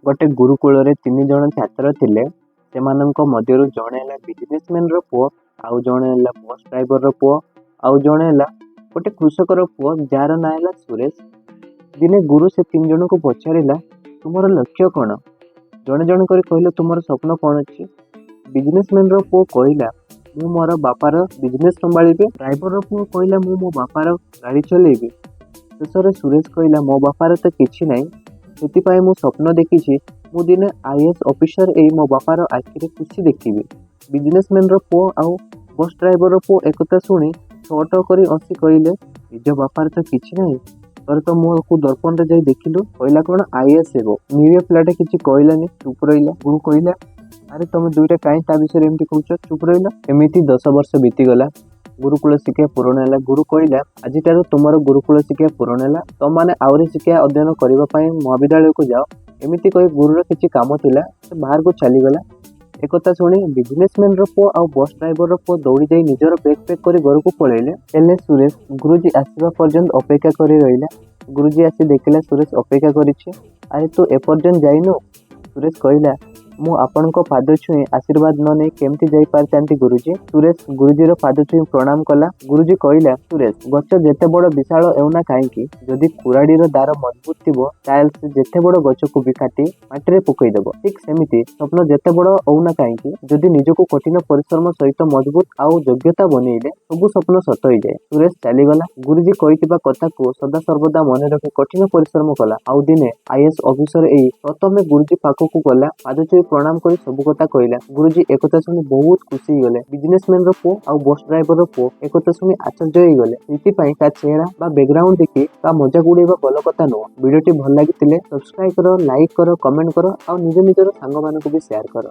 गोटे गुरुकुल तीन जन छात्र थिले। सेमानंक मध्यरु जणे है बिजनेसमैन रो पुओ, आउ जणे है बस ड्राइवर रो पुओ, आउ जणे है गोटे कृषक रो पुओ जार ना है सुरेश। दिने गुरु से तीन जन को पचारा तुमर लक्ष्य कौन? जड़े जड़े कर कहले तुमर स्वप्न कौन अच्छी? बिजनेसमैन रो पुओ कहला मु मोर बापार बिजनेस संभाळी। ड्राइवर रो पुओ कहला मु मो बापार गाड़ी चलेबी। शेषे सुरेश कहला मो बापार तो किछि नाही, से मु स्वप्न देखी मु दिने आईएएस ऑफिसर ए मो बापार आखिरे खुशी देखी। बिजनेसमैन रो पुओ आउ बस ड्राइवर रो पुओ एकता शुणी छोट कर हसी कहले निज बापार तो किछि नाही, तर तो मुह को दर्पण रे जाई देखिलु। कहला कौन आईएएस हेबो। निरीह पिलाटे किछि कहलानी, चुप रहिला। गुरु कहला अरे तुम दुईटा कहीं ता विषय एमती कहूच, चुप रहिला। एमिति 10 वर्ष बीतीगला। गुरुकुल शिक्षा पूर्ण है। गुरु कहला आज तुमर गुरुकुल शिक्षा पूर्ण है, तुम मैंने आहरी शिक्षा अध्ययन करने महाविद्यालय को जाओ। एमती कही गुरुर किसी काम थिला, से बाहर को चलीगला। एक शुणी बिजनेसमैन रो पुओ आउ बस ड्राइवर रो पुओ दौड़ी जाई निजर बैग पैक कर घर को पलैले। हेले सुरेश गुरुजी आसवा पर्यंत अपेक्षा करी रहिला। गुरुजी आसी देखिला सुरेश अपेक्षा करिछि। अरे तू एपर्यंत जाइनु? सुरेश कहला मु आपनको पाद छुई आशीर्वाद न नहीं केमती जाई पारतांती गुरुजी। सुरेश गुरुजी रो पाद छुई प्रणाम कला। गुरुजी कहला सुरेश गच जेते बड़ विशाल एउना काईकी, जदि कुराड़ी रो दार मजबूत थिबो ताल से जेते बड़ गच को भी काटी माटी रे पकई देबो। ठीक सेमिति स्वप्न जेते बड़ एउना काईकी, जदि निजको कठिन परिश्रम सहित मजबूत आउ योग्यता बनेइले सब स्वप्न सत होई जाए। सुरेश चली गला। गुरुजी कहितिबा कथा को सदा सर्वदा मन रखी कठिन परिश्रम कला। आउ दिने आईएएस ऑफिसर ए प्रथमे गुरुजी पाखक गला, पाद छुई प्रणाम कर सब कथा कहला। गुरुजी एकथा सुनी बहुत खुशी गले। बिजनेसमैन रो पुओ आउ बस ड्राइवर रो पुओ एकथा सुनी आश्चर्य गले। सेति ता चेहरा बा बैकग्राउंड देखि ता मजाक उड़ेबा भल कथा नुह। वीडियोटी भल लागितिले सब्सक्राइब करो, लाइक करो, कमेंट करो, आउ निज निजर सांग मानकु भी शेयर करो।